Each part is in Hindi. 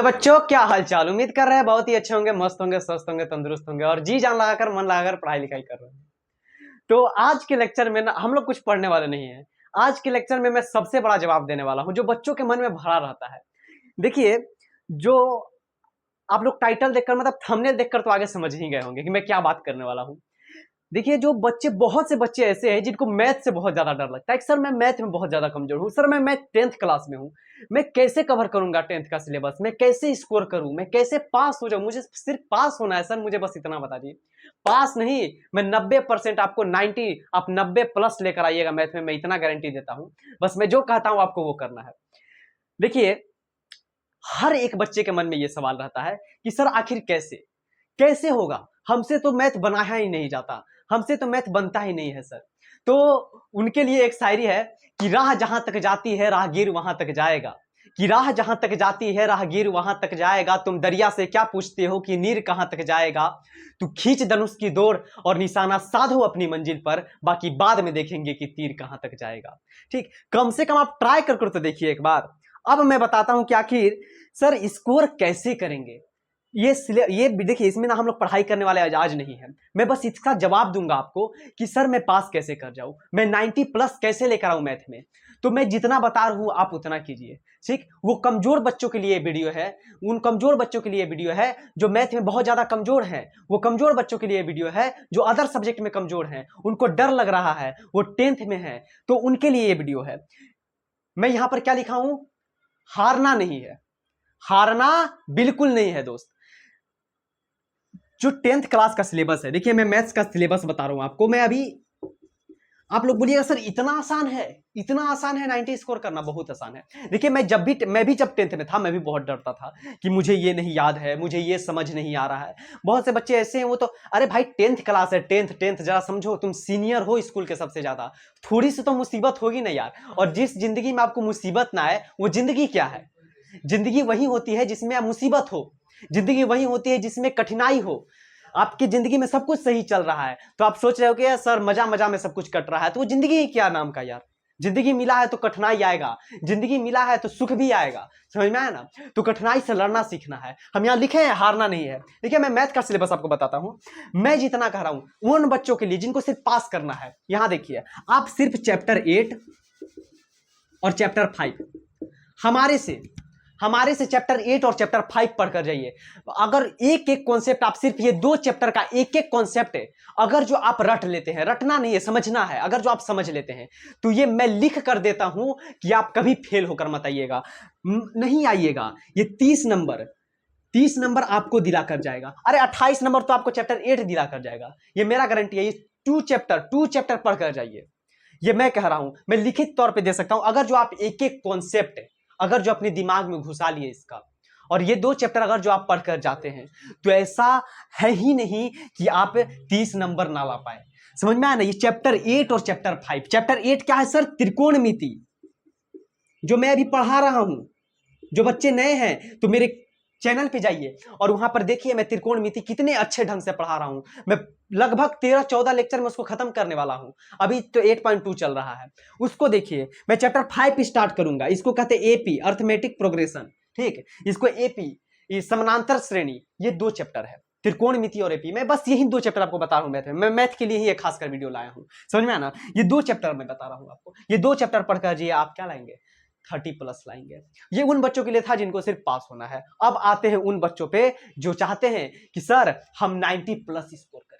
तो बच्चों क्या हालचाल, उम्मीद कर रहे हैं बहुत ही अच्छे होंगे, मस्त होंगे, स्वस्थ होंगे, तंदुरुस्त होंगे और जी जान लगाकर मन लगाकर पढ़ाई लिखाई कर रहे हैं। तो आज के लेक्चर में ना हम लोग कुछ पढ़ने वाले नहीं है। आज के लेक्चर में मैं सबसे बड़ा जवाब देने वाला हूं जो बच्चों के मन में भरा रहता है। देखिए, जो आप लोग टाइटल देखकर मतलब थंबनेल देखकर तो आगे समझ ही गए होंगे कि मैं क्या बात करने वाला हूं। देखिए, जो बच्चे बहुत से बच्चे ऐसे हैं जिनको मैथ से बहुत ज्यादा डर लगता है कि सर मैं मैथ में बहुत ज्यादा कमजोर हूँ, सर मैं 10th क्लास में हूँ, मैं कैसे कवर करूंगा 10th का सिलेबस, मैं कैसे स्कोर करूं, मैं कैसे पास हो जाऊं, मुझे सिर्फ पास होना है सर, मुझे बस इतना बता दीजिए। पास नहीं, मैं 90% आपको 90, आप 90 प्लस लेकर आइएगा मैथ में, मैं इतना गारंटी देता हूं। बस मैं जो कहता हूं आपको वो करना है। देखिए, हर एक बच्चे के मन में ये सवाल रहता है कि सर आखिर कैसे कैसे होगा, हमसे तो मैथ बनाया ही नहीं जाता, हमसे तो मैथ बनता ही नहीं है सर। तो उनके लिए एक शायरी है कि राह जहां तक जाती है राहगीर वहां तक जाएगा, कि राह जहां तक जाती है राहगीर वहां तक जाएगा, तुम दरिया से क्या पूछते हो कि नीर कहां तक जाएगा, तू खींच धनुष की डोर और निशाना साधो अपनी मंजिल पर, बाकी बाद में देखेंगे कि तीर कहां तक जाएगा। ठीक, कम से कम आप ट्राई कर तो देखिए एक बार। अब मैं बताता हूं कि आखिर सर स्कोर कैसे करेंगे। ये देखिए, इसमें ना हम लोग पढ़ाई करने वाले आज नहीं है। मैं बस इसका जवाब दूंगा आपको कि सर मैं पास कैसे कर जाऊं, मैं 90 प्लस कैसे लेकर आऊं मैथ में। तो मैं जितना बता रहा हूं आप उतना कीजिए। ठीक, वो कमजोर बच्चों के लिए वीडियो है, उन कमजोर बच्चों के लिए वीडियो है जो मैथ में बहुत ज्यादा कमजोर है। वो कमजोर बच्चों के लिए वीडियो है जो अदर सब्जेक्ट में कमजोर है, उनको डर लग रहा है, वो 10th में है, तो उनके लिए ये वीडियो है। मैं यहां पर क्या लिखा हूं, हारना नहीं है, हारना बिल्कुल नहीं है दोस्त। जो 10th क्लास का सिलेबस है, देखिए मैं मैथ्स का सिलेबस बता रहा हूं आपको। मैं अभी, आप लोग बोलिएगा सर इतना आसान है, इतना आसान है 90 स्कोर करना, बहुत आसान है। देखिए, मैं भी जब 10th में था मैं भी बहुत डरता था कि मुझे ये नहीं याद है, मुझे ये समझ नहीं आ रहा है। बहुत से बच्चे ऐसे हैं, वो तो अरे भाई 10th क्लास है, 10th जरा समझो, तुम सीनियर हो स्कूल के सबसे ज्यादा, थोड़ी सी तो मुसीबत होगी ना यार। और जिस जिंदगी में आपको मुसीबत ना आए वो जिंदगी क्या है? जिंदगी वही होती है जिसमें मुसीबत हो, जिंदगी वही होती है जिसमें कठिनाई हो। आपकी जिंदगी में सब कुछ सही चल रहा है तो आप सोच रहे हो कि यार सर मजा मजा में सब कुछ कट रहा है, तो वो जिंदगी ही क्या नाम का यार। जिंदगी मिला है तो कठिनाई आएगा, जिंदगी मिला है तो सुख भी आएगा, समझ में आया ना। तो कठिनाई से लड़ना सीखना है, हम यहाँ लिखे हैं हारना नहीं है। देखिए, मैं मैथ का सिलेबस आपको बताता हूँ। मैं जितना कह रहा हूँ उन बच्चों के लिए जिनको सिर्फ पास करना है, यहाँ देखिए आप सिर्फ चैप्टर 8 और चैप्टर 5 हमारे से चैप्टर 8 और चैप्टर 5 पढ़कर जाइए। अगर एक एक कॉन्सेप्ट, आप सिर्फ ये 2 चैप्टर का एक एक कॉन्सेप्ट है, अगर जो आप रट लेते हैं, रटना नहीं है समझना है, अगर जो आप समझ लेते हैं तो ये मैं लिख कर देता हूं कि आप कभी फेल होकर मत आइएगा, नहीं आइएगा। ये 30 नंबर आपको दिला कर जाएगा। अरे 28 नंबर तो आपको चैप्टर 8 दिला कर जाएगा, ये मेरा गारंटी है। ये 2 चैप्टर पढ़कर जाइए, ये मैं कह रहा हूं, मैं लिखित तौर पे दे सकता हूं। अगर जो आप एक एक कॉन्सेप्ट अगर जो अपने दिमाग में घुसा लिए इसका, और ये 2 चैप्टर अगर जो आप पढ़कर जाते हैं, तो ऐसा है ही नहीं कि आप 30 नंबर ना ला पाए। समझ में आया ना। ये चैप्टर 8 और चैप्टर 5। चैप्टर 8 क्या है सर? त्रिकोणमिति, जो मैं अभी पढ़ा रहा हूं। जो बच्चे नए हैं तो मेरे चैनल पे जाइए और वहां पर देखिए मैं त्रिकोणमिति कितने अच्छे ढंग से पढ़ा रहा हूं। मैं लगभग 13-14 लेक्चर में उसको खत्म करने वाला हूं, अभी तो 8.2 चल रहा है, उसको देखिए। मैं चैप्टर 5 स्टार्ट करूंगा, इसको कहते हैं एपी, अर्थमेटिक प्रोग्रेशन। ठीक, इसको एपी, समानांतर श्रेणी, ये 2 चैप्टर है, त्रिकोणमिति और एपी। मैं बस यही 2 चैप्टर आपको बता रहा हूं मैथ में, मैं मैथ के लिए ही एक खासकर वीडियो लाया हूं, समझ में आना। ये 2 चैप्टर मैं बता रहा हूं आपको, ये 2 चैप्टर पढ़कर जी आप क्या लाएंगे, 30 प्लस लाएंगे। ये उन बच्चों के लिए था जिनको सिर्फ पास होना है। अब आते हैं उन बच्चों पे जो चाहते हैं कि सर हम 90 प्लस स्कोर करें,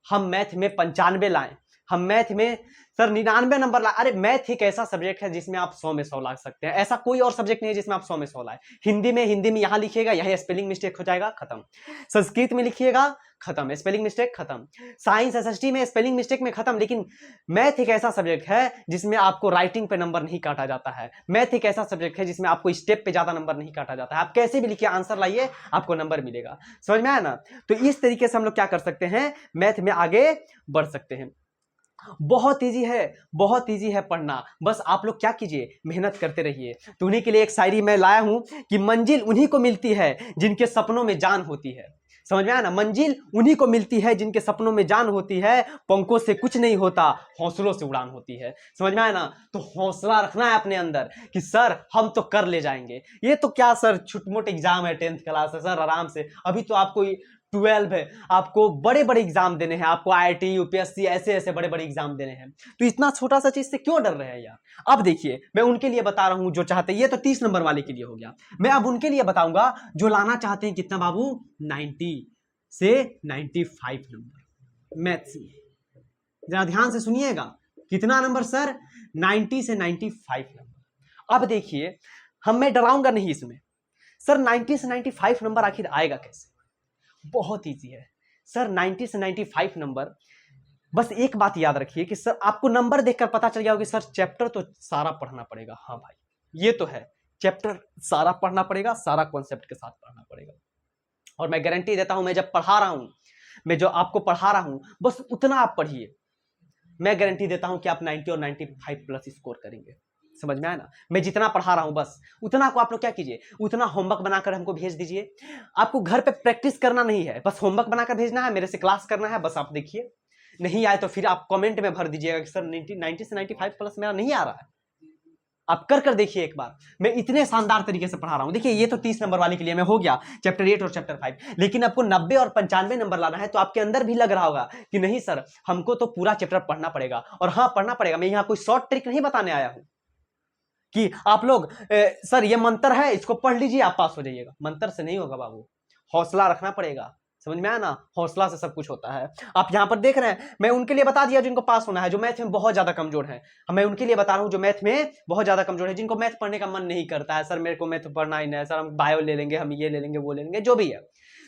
हम मैथ में 95 लाएं, हम मैथ में सर 99 नंबर लाए। अरे मैथ एक ऐसा सब्जेक्ट है जिसमें आप 100 में 100 ला सकते हैं, ऐसा कोई और सब्जेक्ट नहीं है जिसमें आप 100 में 100 लाए। हिंदी में यहां लिखिएगा, यही स्पेलिंग मिस्टेक हो जाएगा, खत्म। संस्कृत में लिखिएगा, खत्म, स्पेलिंग मिस्टेक खत्म। साइंस एसएसटी में स्पेलिंग मिस्टेक में खत्म। लेकिन मैथ एक ऐसा सब्जेक्ट है जिसमें आपको राइटिंग पे नंबर नहीं काटा जाता है। मैथ एक ऐसा सब्जेक्ट है जिसमें आपको स्टेप पे ज्यादा नंबर नहीं काटा जाता है। आप कैसे भी लिखिए, आंसर लाइए, आपको नंबर मिलेगा। समझ में आया ना। तो इस तरीके से हम लोग क्या कर सकते हैं, मैथ में आगे बढ़ सकते हैं। बहुत इजी है, बहुत इजी है पढ़ना, बस आप लोग क्या कीजिए, मेहनत करते रहिए। तो उन्हीं के लिए एक शायरी मैं लाया हूं कि मंजिल उन्हीं को मिलती है जिनके सपनों में जान होती है। समझ में आया ना, मंजिल उन्हीं को मिलती है जिनके सपनों में जान होती है, पंखों से कुछ नहीं होता, हौसलों से उड़ान होती है। समझ में आया ना, तो हौसला रखना है अपने अंदर कि सर हम तो कर ले जाएंगे। ये तो क्या सर छोट-मोट एग्जाम है, 10th क्लास है सर, आराम से, अभी तो आपको 12 है, आपको बड़े बड़े एग्जाम देने हैं, आपको IIT UPSC ऐसे ऐसे बड़े बड़े एग्जाम देने हैं, तो इतना छोटा सा चीज से क्यों डर रहे हैं यार। अब देखिए मैं उनके लिए बता रहा हूं जो चाहते हैं, ये तो 30 नंबर वाले के लिए हो गया, मैं अब उनके लिए बताऊंगा जो लाना चाहते हैं कितना बाबू, 90 से 95 नंबर मैथ्स में। जरा ध्यान से सुनिएगा, कितना नंबर सर, 90 से 95 नंबर। अब देखिए मैं डराऊंगा नहीं इसमें, सर 90 से 95 नंबर आखिर आएगा कैसे, बहुत इजी है सर। 90 से 95 नंबर, बस एक बात याद रखिए कि सर आपको नंबर देखकर पता चल गया होगा कि सर चैप्टर तो सारा पढ़ना पड़ेगा। हाँ भाई ये तो है, चैप्टर सारा पढ़ना पड़ेगा, सारा कॉन्सेप्ट के साथ पढ़ना पड़ेगा। और मैं गारंटी देता हूं, मैं जब पढ़ा रहा हूं, मैं जो आपको पढ़ा रहा हूं बस उतना आप पढ़िए, मैं गारंटी देता हूं कि आप 90 और 95 प्लस स्कोर करेंगे। समझ में आया ना, मैं जितना पढ़ा रहा हूं बस उतना को आप लोग क्या कीजिए, उतना होमवर्क बनाकर हमको भेज दीजिए। आपको घर पे प्रैक्टिस करना नहीं है, बस होमवर्क बनाकर भेजना है, मेरे से क्लास करना है, बस आप देखिए। नहीं आए तो फिर आप कमेंट में भर दीजिएगा कि सर 90 से 95 प्लस मेरा नहीं आ रहा है। आप कर देखिए एक बार, मैं इतने शानदार तरीके से पढ़ा रहा हूं। देखिए ये तो 30 नंबर वाले के लिए मैं हो गया, चैप्टर 8 और चैप्टर 5, लेकिन आपको 90 और 95 नंबर लाना है तो आपके अंदर भी लग रहा होगा कि नहीं सर हमको तो पूरा चैप्टर पढ़ना पड़ेगा। और हाँ पढ़ना पड़ेगा, मैं यहाँ कोई शॉर्ट ट्रिक नहीं बताने आया हूं कि आप लोग सर ये मंत्र है इसको पढ़ लीजिए आप पास हो जाइएगा, मंत्र से नहीं होगा बाबू, हौसला रखना पड़ेगा। समझ में आया ना, हौसला से सब कुछ होता है। आप यहां पर देख रहे हैं, मैं उनके लिए बता दिया जिनको पास होना है, जो मैथ में बहुत ज्यादा कमजोर है, मैं उनके लिए बता रहा हूं जो मैथ में बहुत ज्यादा कमजोर है, जिनको मैथ पढ़ने का मन नहीं करता है, सर मेरे को मैथ पढ़ना ही नहीं है सर, हम बायो ले लेंगे, हम ये ले लेंगे वो ले लेंगे, जो भी है,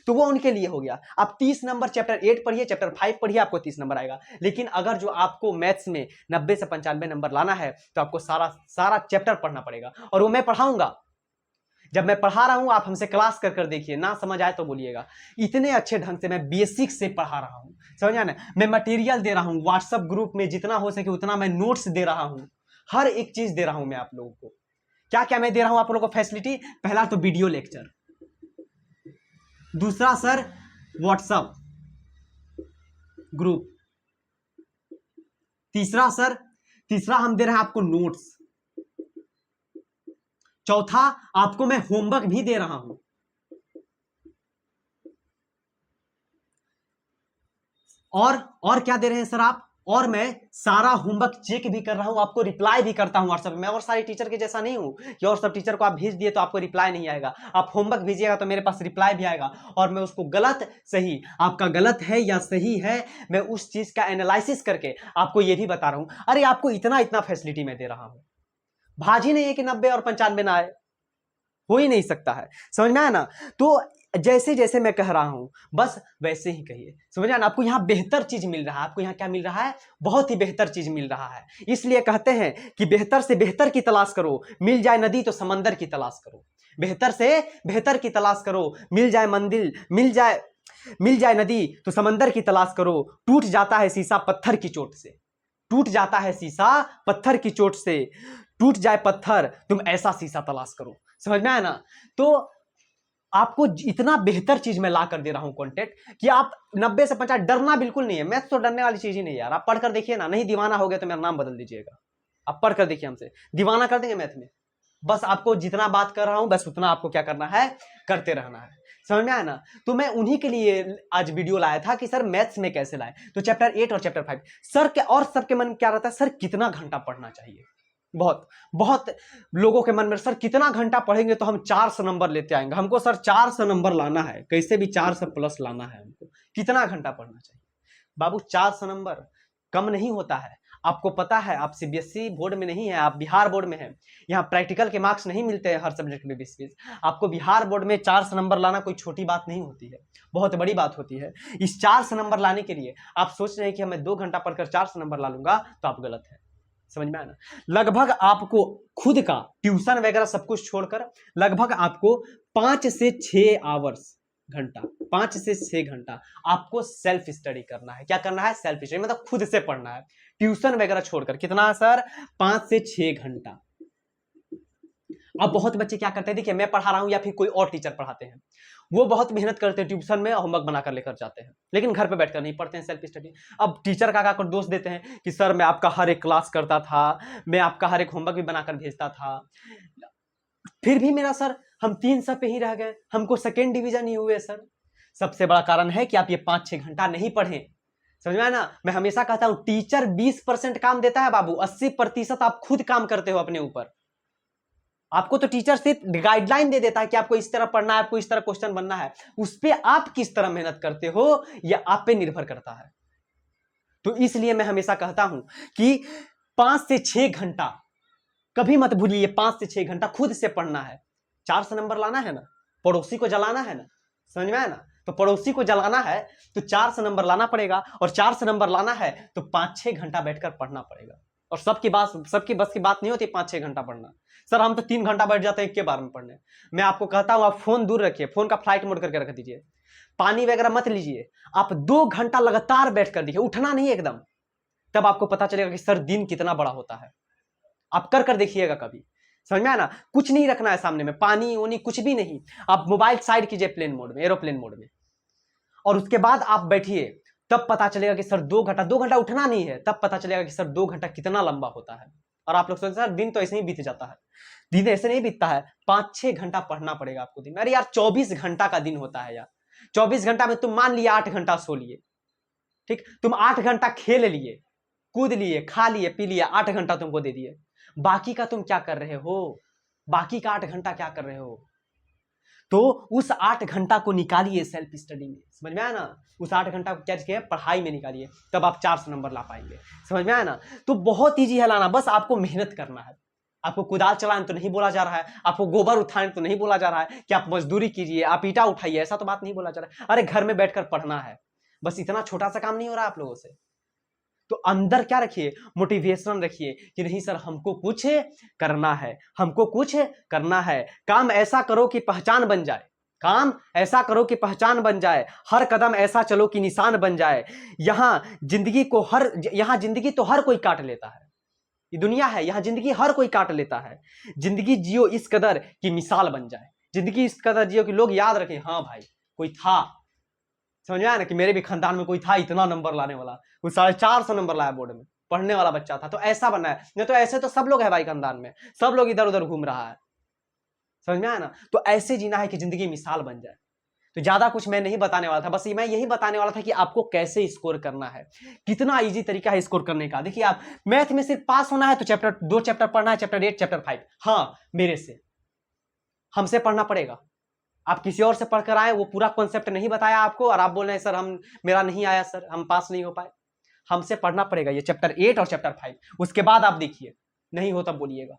तो वो उनके लिए हो गया। आप 30 नंबर चैप्टर 8 पढ़िए, चैप्टर 5 पढ़िए, आपको 30 नंबर आएगा। लेकिन अगर जो आपको मैथ्स में 90 से 95 नंबर लाना है तो आपको सारा चैप्टर पढ़ना पड़ेगा, और वो मैं पढ़ाऊंगा। जब मैं पढ़ा रहा हूं आप हमसे क्लास कर देखिए, ना समझ आए तो बोलिएगा। इतने अच्छे ढंग से मैं बेसिक से पढ़ा रहा हूं, समझ आया ना, मैं मटेरियल दे रहा हूं व्हाट्सएप ग्रुप में, जितना हो सके उतना मैं नोट्स दे रहा हूं, हर एक चीज दे रहा हूं मैं आप लोगों को। क्या क्या मैं दे रहा हूं आप लोगों को फैसिलिटी, पहला तो वीडियो लेक्चर, दूसरा सर व्हाट्सएप ग्रुप, तीसरा हम दे रहे हैं आपको नोट्स, चौथा आपको मैं होमवर्क भी दे रहा हूं, और क्या दे रहे हैं सर आप, और मैं सारा होमवर्क चेक भी कर रहा हूं, आपको रिप्लाई भी करता हूं व्हाट्सएप में। मैं और सारे टीचर के जैसा नहीं हूं कि और सब टीचर को आप भेज दिए तो आपको रिप्लाई नहीं आएगा, आप होमवर्क भेजिएगा तो मेरे पास रिप्लाई भी आएगा, और मैं उसको गलत सही, आपका गलत है या सही है, मैं उस चीज का एनालिसिस करके आपको ये भी बता रहा हूं। अरे आपको इतना इतना फैसिलिटी मैं दे रहा हूं, भाज ही नहीं है कि 90 और 95 ना आए, हो ही नहीं सकता है। समझ में आया ना, तो जैसे जैसे मैं कह रहा हूं बस वैसे ही कहिए। समझ आया ना, आपको यहां बेहतर चीज मिल रहा है, आपको यहां क्या मिल रहा है, बहुत ही बेहतर चीज मिल रहा है। इसलिए कहते हैं कि बेहतर से बेहतर की तलाश करो, मिल जाए नदी तो समंदर की तलाश करो, बेहतर से बेहतर की तलाश करो, मिल जाए नदी तो समंदर की तलाश करो। टूट जाता है शीशा पत्थर की चोट से, टूट जाता है शीशा पत्थर की चोट से, टूट जाए पत्थर तुम ऐसा शीशा तलाश करो। समझ में आया ना, तो आपको इतना बेहतर चीज मैं ला कर दे रहा हूं कंटेंट कि आप 90 से 50, डरना बिल्कुल नहीं है, मैथ तो डरने वाली चीज ही नहीं है यार। आप पढ़कर देखिए ना, नहीं दीवाना हो गया तो मेरा नाम बदल दीजिएगा, आप पढ़कर देखिए, हमसे दीवाना कर देंगे मैथ में। बस आपको जितना बात कर रहा हूं बस उतना आपको क्या करना है, करते रहना है। समझ में आया ना, तो मैं उन्हीं के लिए आज वीडियो लाया था कि सर मैथ्स में कैसे लाए। तो चैप्टर 8 और चैप्टर 5 सर के, और सबके मन में क्या रहता है, सर कितना घंटा पढ़ना चाहिए, बहुत लोगों के मन में सर कितना घंटा पढ़ेंगे तो हम 400 नंबर लेते आएंगे। हमको सर 400 नंबर लाना है, कैसे भी 400 प्लस लाना है हमको, कितना घंटा पढ़ना चाहिए बाबू। 400 नंबर कम नहीं होता है, आपको पता है। आप सीबीएसई बोर्ड में नहीं है, आप बिहार बोर्ड में है, यहाँ प्रैक्टिकल के मार्क्स नहीं मिलते हैं हर सब्जेक्ट में 20-20। आपको बिहार बोर्ड में 400 नंबर लाना कोई छोटी बात नहीं होती है, बहुत बड़ी बात होती है। इस 400 नंबर लाने के लिए आप सोच रहे हैं कि मैं 2 घंटा पढ़कर 400 नंबर ला लूंगा, तो आप गलत है। समझ में आया ना, लगभग आपको खुद का ट्यूशन वगैरह सब कुछ छोड़कर लगभग आपको 5 से 6 आवर्स, घंटा, 5 से 6 घंटा आपको सेल्फ स्टडी करना है। क्या करना है, सेल्फ स्टडी, मतलब खुद से पढ़ना है, ट्यूशन वगैरह छोड़कर। कितना सर, 5 से 6 घंटा। अब बहुत बच्चे क्या करते हैं, देखिए मैं पढ़ा रहा हूं या फिर कोई और टीचर पढ़ाते हैं, वो बहुत मेहनत करते हैं, ट्यूशन में होमवर्क बनाकर लेकर जाते हैं, लेकिन घर पे बैठकर नहीं पढ़ते हैं, सेल्फ स्टडी। अब टीचर का आकर दोष देते हैं कि सर मैं आपका हर एक क्लास करता था, मैं आपका हर एक होमवर्क भी बनाकर भेजता था, फिर भी मेरा सर हम 300 पे ही रह गए, हमको सेकेंड डिवीजन ही हुए सर। सबसे बड़ा कारण है कि आप ये 5-6 घंटा नहीं पढ़े। समझ में आया ना? मैं हमेशा कहता हूं टीचर 20% काम देता है बाबू, 80% आप खुद काम करते हो अपने ऊपर। आपको तो टीचर सिर्फ गाइडलाइन दे देता है कि आपको इस तरह पढ़ना है, आपको इस तरह क्वेश्चन बनना है, उस पर आप किस तरह मेहनत करते हो यह आप पे निर्भर करता है। तो इसलिए मैं हमेशा कहता हूं कि 5 से 6 घंटा कभी मत भूलिए, 5 से 6 घंटा खुद से पढ़ना है। 400 नंबर लाना है ना, पड़ोसी को जलाना है ना, समझ में आया ना? तो पड़ोसी को जलाना है तो 400 नंबर लाना पड़ेगा, और 400 नंबर लाना है तो 5-6 घंटा बैठकर पढ़ना पड़ेगा। और सबकी बस की बात नहीं होती 5-6 घंटा पढ़ना। सर हम तो 3 घंटा बैठ जाते हैं एक के बार में पढ़ने। मैं आपको कहता हूं आप फोन दूर रखिए, फोन का फ्लाइट मोड करके रख दीजिए, पानी वगैरह मत लीजिए, आप 2 घंटा लगातार बैठ कर देखिए, उठना नहीं एकदम, तब आपको पता चलेगा कि सर दिन कितना बड़ा होता है। आप कर देखिएगा कभी, समझ में आया ना? कुछ नहीं रखना है सामने में, पानी वानी कुछ भी नहीं, आप मोबाइल साइड कीजिए प्लेन मोड में, एरोप्लेन मोड में, और उसके बाद आप बैठिए, तब पता चलेगा कि सर 2 घंटा उठना नहीं है, तब पता चलेगा कि सर 2 घंटा कितना लंबा होता है। और आप लोग सोचते सर दिन तो ऐसे ही बीत जाता है, दिन ऐसे नहीं बीतता है, 5-6 घंटा पढ़ना पड़ेगा आपको दिन। अरे यार 24 घंटा का दिन होता है यार, 24 घंटा में तुम मान लिया 8 घंटा सो लिए, ठीक, तुम 8 घंटा खेल लिए, कूद लिए, खा लिए, पी लिए, 8 घंटा तुमको दे दिए, बाकी का तुम क्या कर रहे हो? बाकी का 8 घंटा क्या कर रहे हो? तो उस 8 घंटा को निकालिए सेल्फ स्टडी में, समझ में आया ना? उस 8 घंटा को क्या किया, पढ़ाई में निकालिए, तब आप 400 नंबर ला पाएंगे। समझ में आया ना? तो बहुत ईजी है लाना, बस आपको मेहनत करना है। आपको कुदाल चलाने तो नहीं बोला जा रहा है, आपको गोबर उठाने तो नहीं बोला जा रहा है कि आप मजदूरी कीजिए, आप ईटा उठाइए, ऐसा तो बात नहीं बोला जा रहा है। अरे घर में बैठकर पढ़ना है, बस इतना छोटा सा काम नहीं हो रहा आप लोगों से। तो अंदर क्या रखिए, मोटिवेशन रखिए कि नहीं सर हमको कुछ करना है, हमको कुछ करना है, काम ऐसा करो कि पहचान बन जाए, काम ऐसा करो कि पहचान बन जाए, हर कदम ऐसा चलो कि निशान बन जाए। यहां जिंदगी तो हर कोई काट लेता है, ये दुनिया है, यहां जिंदगी हर कोई काट लेता है। जिंदगी जियो इस कदर कि मिसाल बन जाए, जिंदगी इस कदर जियो कि लोग याद रखें, हाँ भाई कोई था, समझ में आया ना, कि मेरे भी खानदान में कोई था इतना नंबर लाने वाला, वो 450 नंबर लाया बोर्ड में, पढ़ने वाला बच्चा था, तो ऐसा बनना है। नहीं तो ऐसे तो सब लोग है भाई खानदान में, सब लोग इधर उधर घूम रहा है, समझ में आया ना? तो ऐसे जीना है कि जिंदगी मिसाल बन जाए। तो ज्यादा कुछ मैं नहीं बताने वाला था, बस मैं यही बताने वाला था कि आपको कैसे स्कोर करना है, कितना इजी तरीका है स्कोर करने का। देखिए आप मैथ में सिर्फ पास होना है तो चैप्टर 2 चैप्टर पढ़ना है, चैप्टर 8 चैप्टर 5, हाँ मेरे से, हमसे पढ़ना पड़ेगा। आप किसी और से पढ़कर आए, वो पूरा कॉन्सेप्ट नहीं बताया आपको, और आप बोल रहे हैं सर मेरा नहीं आया सर, हम पास नहीं हो पाए। हमसे पढ़ना पड़ेगा ये चैप्टर 8 और चैप्टर 5, उसके बाद आप देखिए, नहीं हो तब बोलिएगा,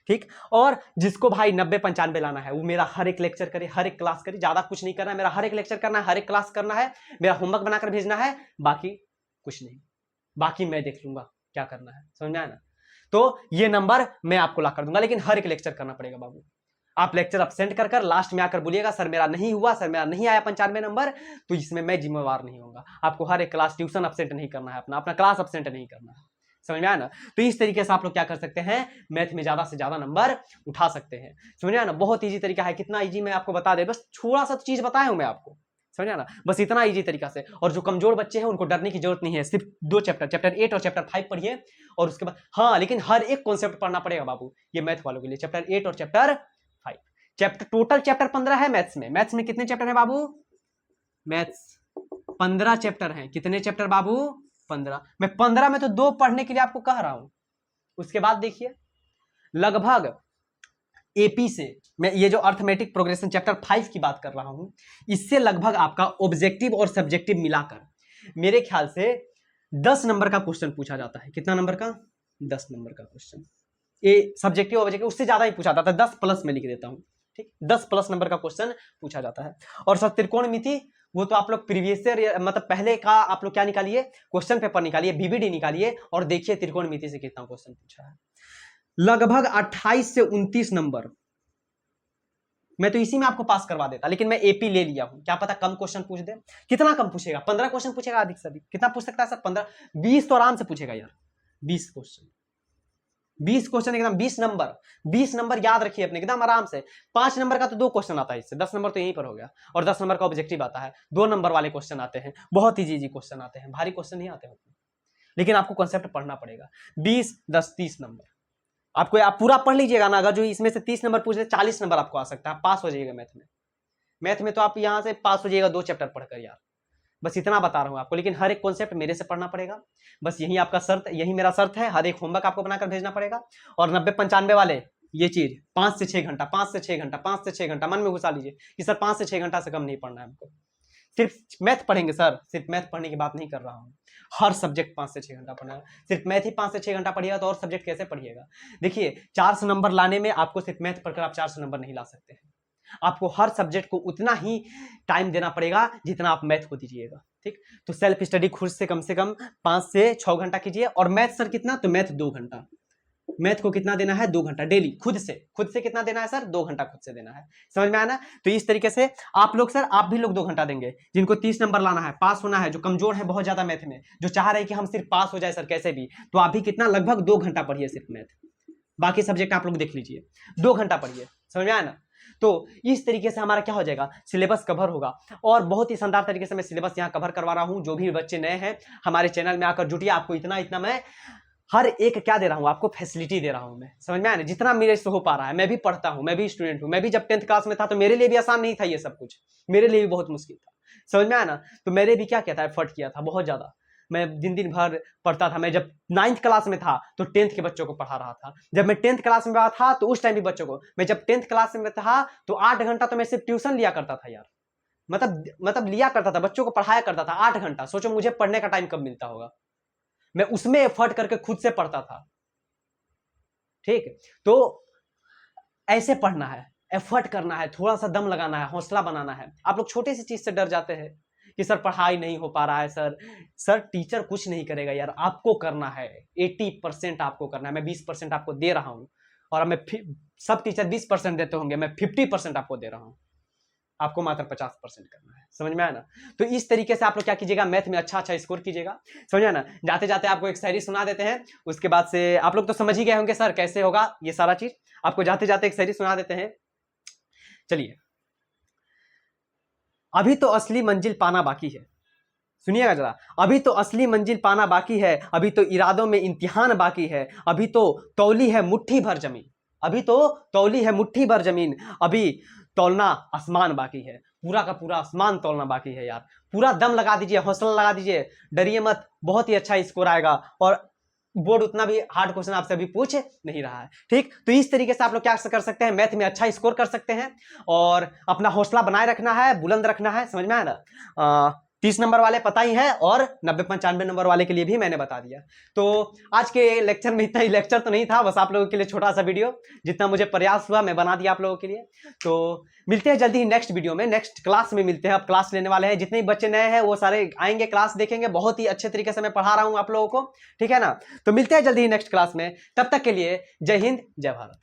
ठीक। और जिसको भाई 90-95 लाना है वो मेरा हर एक लेक्चर करे, हर एक क्लास करे, ज्यादा कुछ नहीं करना है, मेरा हर एक लेक्चर करना है, हर एक क्लास करना है, मेरा होमवर्क बनाकर भेजना है, बाकी कुछ नहीं, बाकी मैं देख लूंगा क्या करना है, समझ में आया ना? तो ये नंबर मैं आपको ला कर दूंगा, लेकिन हर एक लेक्चर करना पड़ेगा बाबू। आप लेक्चर अपसेंट कर लास्ट में आकर बोलिएगा सर मेरा नहीं हुआ, सर मेरा नहीं आया 95 नंबर, तो इसमें मैं जिम्मेवार नहीं होऊंगा। आपको हर एक क्लास ट्यूशन अपसेंट नहीं करना है, अपना क्लास अपसेंट नहीं करना है, समझ में आया ना? तो इस तरीके से आप लोग क्या कर सकते हैं, मैथ में ज्यादा से ज्यादा नंबर उठा सकते हैं, समझ में आया ना? बहुत ईजी तरीका है, कितना ईजी मैं आपको बता दे, बस थोड़ा सा चीज बताया हूं मैं आपको, समझ आया ना? बस इतना ईजी तरीका से। और जो कमजोर बच्चे हैं उनको डरने की जरूरत नहीं है, सिर्फ 2 चैप्टर 8 और चैप्टर 5 पढ़िए, और उसके बाद हाँ, लेकिन हर एक कॉन्सेप्ट पढ़ना पड़ेगा बाबू, ये मैथ वालों के लिए, चैप्टर 8 और चैप्टर 5। टोटल चैप्टर 15 है मैथ्स में। मैथ्स में कितने चैप्टर है बाबू? मैथ्स 15 चैप्टर हैं। कितने चैप्टर बाबू? 15। मैं 15 में तो 2 पढ़ने के लिए आपको कह रहा हूं। उसके बाद देखिए, लगभग एपी से मैं ये जो अर्थमेटिक प्रोग्रेशन चैप्टर 5 की बात कर रहा हूं, इससे लगभग आपका ऑब्जेक्टिव और सब्जेक्टिव मिलाकर मेरे ख्याल से 10 नंबर का क्वेश्चन पूछा जाता है। कितना नंबर का? 10 नंबर का क्वेश्चन। ये सब्जेक्टिव ऑब्जेक्टिव उससे ज्यादा ही पूछा जाता है, 10 प्लस में लिख देता हूं, ठीक, 10 प्लस नंबर का क्वेश्चन पूछा जाता है। और सर त्रिकोणमिति, वो तो आप लोग प्रीवियस ईयर मतलब पहले का आप लोग क्या निकालिए, क्वेश्चन पेपर निकालिए, बीबीडी निकालिए, और देखिए त्रिकोणमिति से कितना क्वेश्चन पूछा है। लगभग 28 से 29 नंबर। मैं तो इसी में आपको पास करवा देता, लेकिन मैं एपी ले लिया हूं, क्या पता कम क्वेश्चन पूछ दे। कितना कम पूछेगा? 15 क्वेश्चन पूछेगा अधिक से अधिक। कितना पूछ सकता है सर? 15, 20 तो आराम से पूछेगा यार, 20 क्वेश्चन। 20 क्वेश्चन एकदम 20 नंबर याद रखिए अपने एकदम आराम से। 5 नंबर का तो 2 क्वेश्चन आता है इससे, 10 नंबर तो यहीं पर हो गया, और 10 नंबर का ऑब्जेक्टिव आता है। 2 नंबर वाले क्वेश्चन आते हैं, बहुत ही इजी क्वेश्चन आते हैं, भारी क्वेश्चन नहीं आते होते, लेकिन आपको कॉन्सेप्ट पढ़ना पड़ेगा। 20 10 30 नंबर आपको, आप पूरा पढ़ लीजिएगा ना, अगर जो इसमें से 30 नंबर पूछ ले 40 नंबर आपको आ सकता है, पास हो जाइएगा मैथ में तो आप यहां से पास हो जाइएगा 2 चैप्टर पढ़कर यार, बस इतना बता रहा हूं आपको। लेकिन हर एक कॉन्सेप्ट मेरे से पढ़ना पड़ेगा, बस यही आपका शर्त, यही मेरा शर्त है। हर एक होमवर्क आपको बनाकर भेजना पड़ेगा। और 90-95 वाले ये चीज 5 से 6 घंटा 5 से 6 घंटा 5 से 6 घंटा मन में घुसा लीजिए कि सर 5 से 6 घंटा से कम नहीं पढ़ना है हमको। सिर्फ मैथ पढ़ेंगे सर, सिर्फ मैथ पढ़ने की बात नहीं कर रहा हूँ, हर सब्जेक्ट 5 से 6 घंटा पढ़ना है। सिर्फ मैथ ही 5 से 6 घंटा पढ़िएगा तो और सब्जेक्ट कैसे पढ़िएगा। देखिए 400 नंबर लाने में आपको सिर्फ मैथ पढ़कर आप 400 नंबर नहीं ला सकते हैं, आपको हर सब्जेक्ट को उतना ही टाइम देना पड़ेगा जितना आप मैथ को दीजिएगा। ठीक, तो सेल्फ स्टडी खुद से कम 5 से 6 घंटा कीजिए। और मैथ सर कितना, तो मैथ 2 घंटा, मैथ को कितना देना है 2 घंटा डेली, खुद से कितना देना है सर 2 घंटा खुद से देना है। समझ में आया ना। तो इस तरीके से आप लोग सर, आप भी लोग 2 घंटा देंगे, जिनको 30 नंबर लाना है, पास होना है, जो कमजोर है बहुत ज्यादा मैथ में, जो चाह रहे हैं कि हम सिर्फ पास हो जाए सर कैसे भी, तो आप भी कितना लगभग 2 घंटा पढ़िए सिर्फ मैथ, बाकी सब्जेक्ट आप लोग देख लीजिए, 2 घंटा पढ़िए। समझ में आया ना। तो इस तरीके से हमारा क्या हो जाएगा, सिलेबस कवर होगा। और बहुत ही शानदार तरीके से मैं सिलेबस यहाँ कवर करवा रहा हूँ। जो भी बच्चे नए हैं हमारे चैनल में आकर जुटिए, आपको इतना मैं हर एक क्या दे रहा हूँ, आपको फैसिलिटी दे रहा हूँ मैं। समझ में आया ना, जितना मेरे से हो पा रहा है। मैं भी पढ़ता हूँ, मैं भी स्टूडेंट हूँ, मैं भी जब 10th क्लास में था तो मेरे लिए भी आसान नहीं था ये सब कुछ, मेरे लिए भी बहुत मुश्किल था। समझ में आया ना। तो मैंने भी क्या किया था, एफर्ट किया था बहुत ज्यादा, मैं दिन भर पढ़ता था। मैं जब 9th क्लास में था तो 10th के बच्चों को पढ़ा रहा था। जब मैं 10th क्लास में था तो उस टाइम भी बच्चों को, मैं जब 10th क्लास में था तो 8 घंटा तो मैं सिर्फ ट्यूशन लिया करता था यार, मतलब लिया करता था, बच्चों को पढ़ाया करता था 8 घंटा। सोचो मुझे पढ़ने का टाइम कब मिलता होगा, मैं उसमें एफर्ट करके खुद से पढ़ता था। ठीक, तो ऐसे पढ़ना है, एफर्ट करना है, थोड़ा सा दम लगाना है, हौसला बनाना है। आप लोग छोटे सी चीज से डर जाते हैं कि सर पढ़ाई नहीं हो पा रहा है, सर टीचर कुछ नहीं करेगा यार, आपको करना है। 80% आपको करना है, मैं 20% आपको दे रहा हूं। और मैं सब टीचर 20% देते होंगे, मैं 50% आपको दे रहा हूं, आपको मात्र 50% करना है। समझ में आया ना। तो इस तरीके से आप लोग क्या कीजिएगा, मैथ में अच्छा स्कोर कीजिएगा। समझ में आया ना। जाते जाते आपको एक शायरी सुना देते हैं, उसके बाद से आप लोग तो समझ ही गए होंगे सर कैसे होगा ये सारा चीज। आपको जाते जाते एक शायरी सुना देते हैं, चलिए। अभी तो असली मंजिल पाना बाकी है, सुनिएगा जरा। अभी तो असली मंजिल पाना बाकी है, अभी तो इरादों में इम्तिहान बाकी है, अभी तो तौली है मुट्ठी भर जमीन, अभी तो तौली है मुट्ठी भर जमीन, अभी तौलना आसमान बाकी है। पूरा का पूरा आसमान तौलना बाकी है यार। पूरा दम लगा दीजिए, हौसला लगा दीजिए, डरिए मत, बहुत ही अच्छा स्कोर आएगा। और बोर्ड उतना भी हार्ड क्वेश्चन आपसे अभी पूछ नहीं रहा है। ठीक, तो इस तरीके से आप लोग क्या कर सकते हैं, मैथ में अच्छा स्कोर कर सकते हैं। और अपना हौसला बनाए रखना है, बुलंद रखना है। समझ में आया ना। 30 नंबर वाले पता ही है, और 90-95 नंबर वाले के लिए भी मैंने बता दिया। तो आज के लेक्चर में इतना ही, लेक्चर तो नहीं था, बस आप लोगों के लिए छोटा सा वीडियो, जितना मुझे प्रयास हुआ मैं बना दिया आप लोगों के लिए। तो मिलते हैं जल्दी ही नेक्स्ट वीडियो में, नेक्स्ट क्लास में मिलते हैं। अब क्लास लेने वाले हैं, जितने बच्चे नए हैं वो सारे आएंगे, क्लास देखेंगे। बहुत ही अच्छे तरीके से मैं पढ़ा रहा हूं आप लोगों को, ठीक है ना। तो मिलते हैं जल्दी ही नेक्स्ट क्लास में, तब तक के लिए जय हिंद जय भारत।